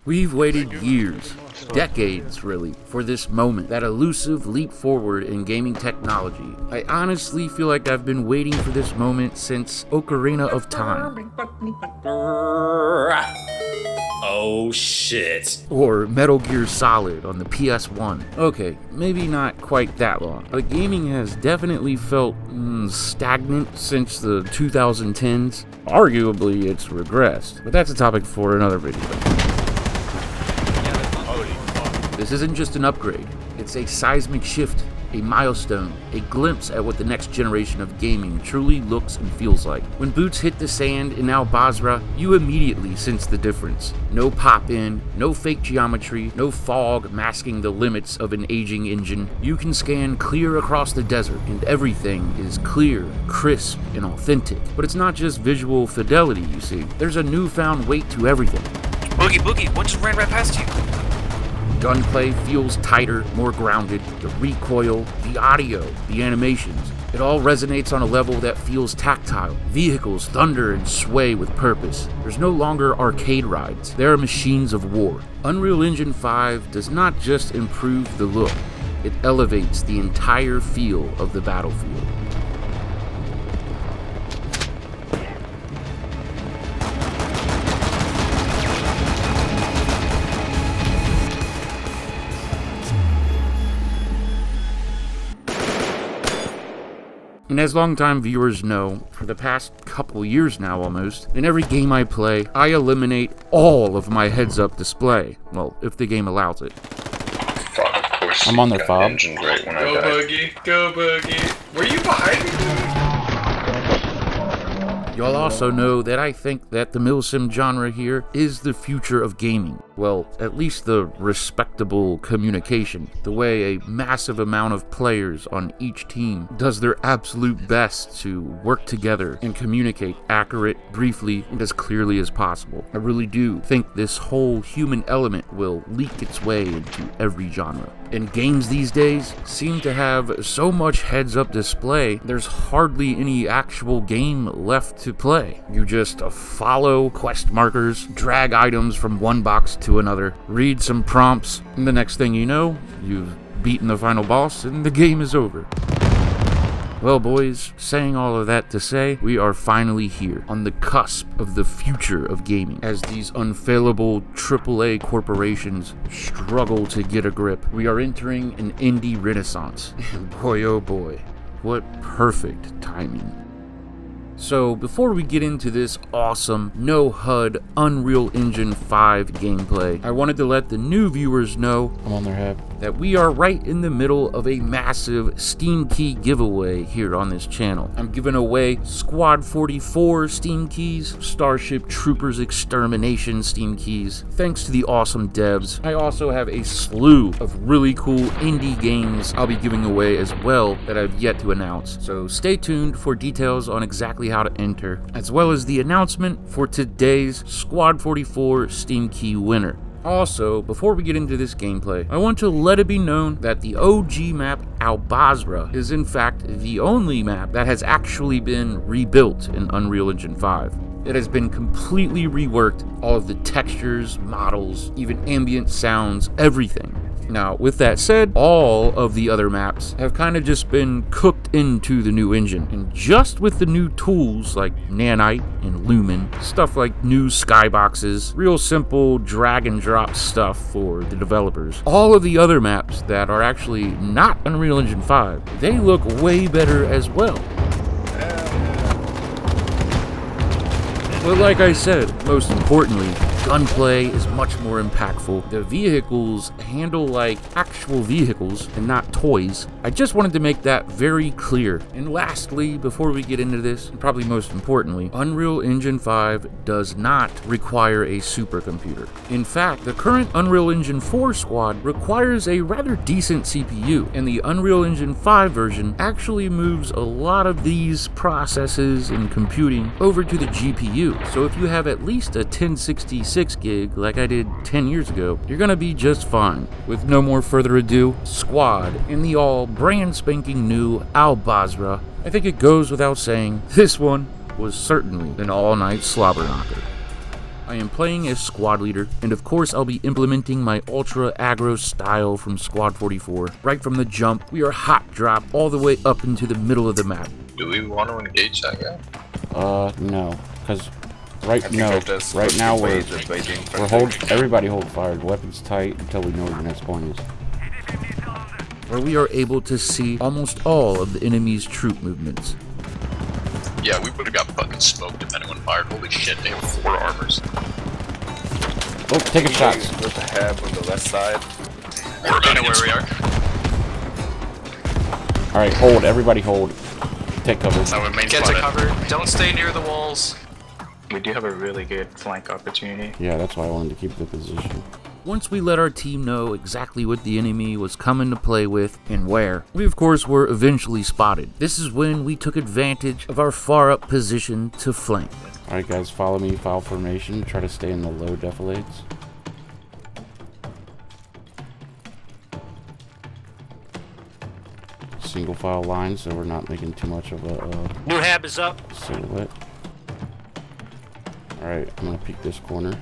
We've waited years, decades really, for this moment, that elusive leap forward in gaming technology. I honestly feel like I've been waiting for this moment since Ocarina of Time. Oh shit. Or Metal Gear Solid on the PS1. Okay, maybe not quite that long, but gaming has definitely felt stagnant since the 2010s. Arguably, it's regressed, but that's a topic for another video. This isn't just an upgrade, it's a seismic shift, a milestone, a glimpse at what the next generation of gaming truly looks and feels like. When boots hit the sand in Al-Basra, you immediately sense the difference. No pop-in, no fake geometry, no fog masking the limits of an aging engine. You can scan clear across the desert, and everything is clear, crisp, and authentic. But it's not just visual fidelity, you see. There's a newfound weight to everything. Boogie, one just ran right past you. Gunplay feels tighter, more grounded. The recoil, the audio, the animations. It all resonates on a level that feels tactile. Vehicles thunder and sway with purpose. There's no longer arcade rides. There are machines of war. Unreal Engine 5 does not just improve the look. It elevates the entire feel of the battlefield. And as longtime viewers know, for the past couple years now almost, in every game I play, I eliminate all of my heads-up display. Well, if the game allows it. Fuck, of course. I'm on the fob. Engine right when I Go died. Boogie. Were you behind me, dude? You'll also know that I think that the milsim genre here is the future of gaming. Well, at least the respectable communication. The way a massive amount of players on each team does their absolute best to work together and communicate accurate, briefly, and as clearly as possible. I really do think this whole human element will leak its way into every genre. And games these days seem to have so much heads-up display, there's hardly any actual game left to play. You just follow quest markers, drag items from one box to another, read some prompts, and the next thing you know, you've beaten the final boss and the game is over. Well, boys, saying all of that to say, we are finally here, on the cusp of the future of gaming. As these unfailable AAA corporations struggle to get a grip, we are entering an indie renaissance. And boy, oh boy, what perfect timing. So, before we get into this awesome, no-HUD Unreal Engine 5 gameplay, I wanted to let the new viewers know I'm on their head. that we are right in the middle of a massive Steam Key giveaway here on this channel. I'm giving away Squad 44 Steam Keys, Starship Troopers Extermination Steam Keys, thanks to the awesome devs. I also have a slew of really cool indie games I'll be giving away as well that I've yet to announce. So stay tuned for details on exactly how to enter, as well as the announcement for today's Squad 44 Steam Key winner. Also, before we get into this gameplay, I want to let it be known that the OG map Al-Basra is in fact the only map that has actually been rebuilt in Unreal Engine 5. It has been completely reworked, all of the textures, models, even ambient sounds, everything. Now, with that said, all of the other maps have kind of just been cooked into the new engine, and just with the new tools like Nanite and Lumen, stuff like new skyboxes, real simple drag and drop stuff for the developers. All of the other maps that are actually not Unreal Engine 5, they look way better as well. But like I said, most importantly, gunplay is much more impactful. The vehicles handle like actual vehicles and not toys. I just wanted to make that very clear. And lastly, before we get into this, and probably most importantly, Unreal Engine 5 does not require a supercomputer. In fact, the current Unreal Engine 4 squad requires a rather decent CPU, and the Unreal Engine 5 version actually moves a lot of these processes and computing over to the GPU. So if you have at least a 1066 gig like I did 10 years ago, you're gonna be just fine. With no more further ado, Squad in the all brand spanking new Al-Basra. I think it goes without saying, this one was certainly an all-night slobber knocker. I am playing as squad leader, and of course I'll be implementing my ultra aggro style from Squad 44. Right from the jump, we are hot drop all the way up into the middle of the map. Do we want to engage that guy? No, because right now everybody hold fire, weapons tight until we know where the next point is. Where we are able to see almost all of the enemy's troop movements. Yeah, we would have got fucking smoked if anyone fired. Holy shit, they have 4 armors. Oh, taking shots. With the hab on the left side. We're about to where we are. Alright, hold. Everybody hold. Take cover. Get to cover. Don't stay near the walls. We do have a really good flank opportunity. Yeah, that's why I wanted to keep the position. Once we let our team know exactly what the enemy was coming to play with and where, we of course were eventually spotted. This is when we took advantage of our far up position to flank. Alright guys, follow me, file formation, try to stay in the low defilades. Single file line so we're not making too much of a New hab is up. silhouette. Alright, I'm gonna peek this corner.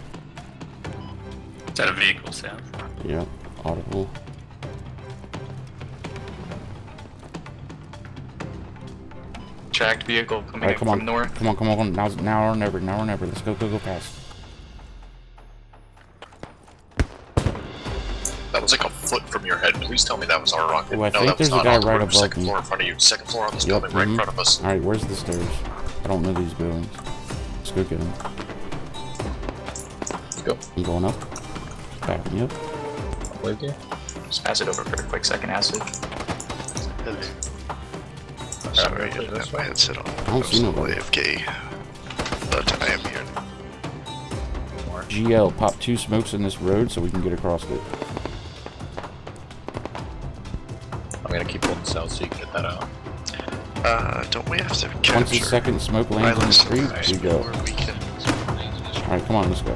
Is that a vehicle sound? Yep, audible. Tracked vehicle coming Alright, in come from on. north. Come on. Now or never. Let's go past. That was like a foot from your head. Please tell me that was our rocket. Oh, I no, think that was there's a not guy on the right roof. above Second me. floor in front of you. Second floor on this Yep, building, right in front of us. Alright, where's the stairs? I don't know these buildings. Let's go get him. Let's go. I'm going up. Back me up. Wave you. Just pass it over for a quick second, acid. Sorry, I didn't have my headset on. I don't see nobody. AFK, but I am here. GL, pop 2 smokes in this road so we can get across it. I'm gonna keep holding south so you can get that out. Don't we have to capture? Once the second smoke lands in the street, we go. We can. Alright, come on, let's go.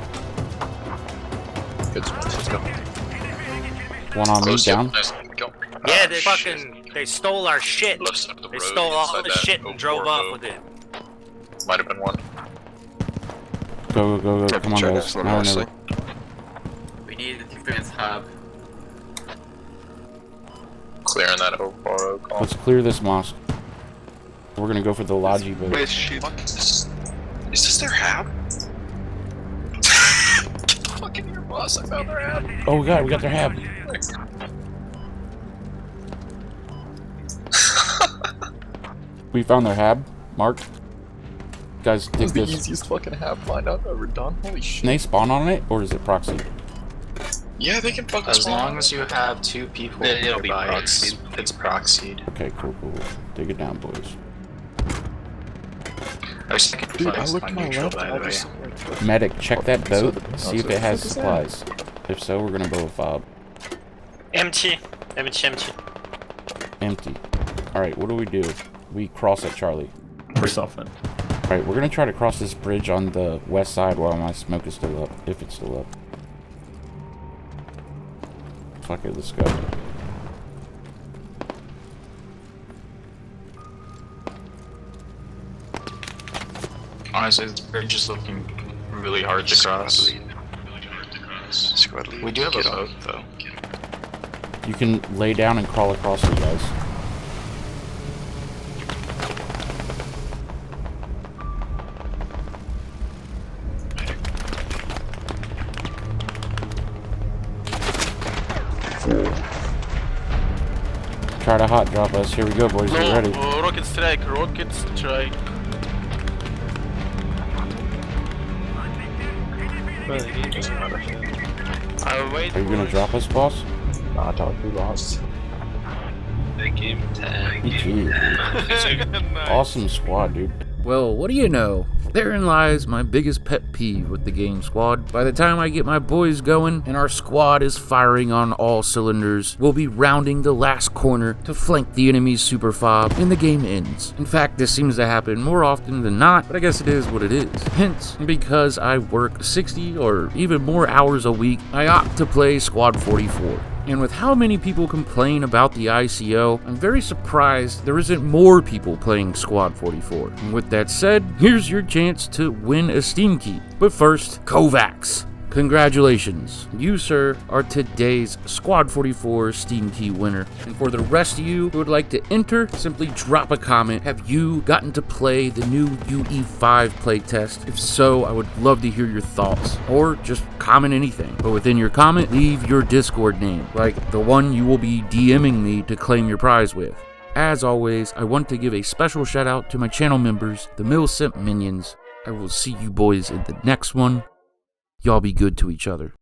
Good smoke. Let's go. One on me, Close down. Nice. Go. Yeah, they stole our shit. Left side of the They road, stole all inside the that shit and drove off with it. Might have been one. Go. Come on, guys. Now or never. We need a defense hub. Clearing that over. Let's clear this mosque. We're gonna go for the Logi boat. Wait, shit. Fuck is this? Is this their hab? Fucking your boss, I found their hab. Oh god, we got their hab. We found their hab. Mark. Guys, This take is the this. easiest fucking hab find I've ever done. Holy shit. Can they spawn on it, or is it proxy? Yeah, they can fucking As spawn. long as you have 2 people Then it'll be nearby, it's proxied. proxied. Okay, cool. Take it down, boys. Our second Dude, I flight's looked to on my neutral, left, by I the way. just Medic, check that boat. See if it has What the fuck is supplies. If so, we're gonna blow a fob. Empty. Empty. Alright, what do? We cross at Charlie. We're softening. Alright, we're gonna try to cross this bridge on the west side while my smoke is still up. If it's still up. Fuck it, let's go. Honestly, this bridge is looking really hard to cross. Squad lead. We do have a Get on. boat, though. You can lay down and crawl across it, guys. Try to hot drop us. Here we go, boys. Get ready. Rocket strike. Are you gonna drop us, boss? Nah, talk we lost. GG. Awesome squad, dude. Well, what do you know? Therein lies my biggest pet peeve with the game, squad. By the time I get my boys going and our squad is firing on all cylinders, we'll be rounding the last corner to flank the enemy's super fob and the game ends. In fact, this seems to happen more often than not, but I guess it is what it is. Hence, because I work 60 or even more hours a week, I opt to play Squad 44. And with how many people complain about the ICO, I'm very surprised there isn't more people playing Squad 44. And with that said, here's your chance to win a Steam key. But first, Kovacs. Congratulations, you sir are today's Squad 44 Steam Key winner. And for the rest of you who would like to enter, simply drop a comment. Have you gotten to play the new UE5 playtest? If so, I would love to hear your thoughts, or just comment anything. But within your comment, leave your Discord name, like the one you will be DMing me to claim your prize with. As always, I want to give a special shout out to my channel members, the Mil-Simp minions. I will see you boys in the next one. Y'all be good to each other.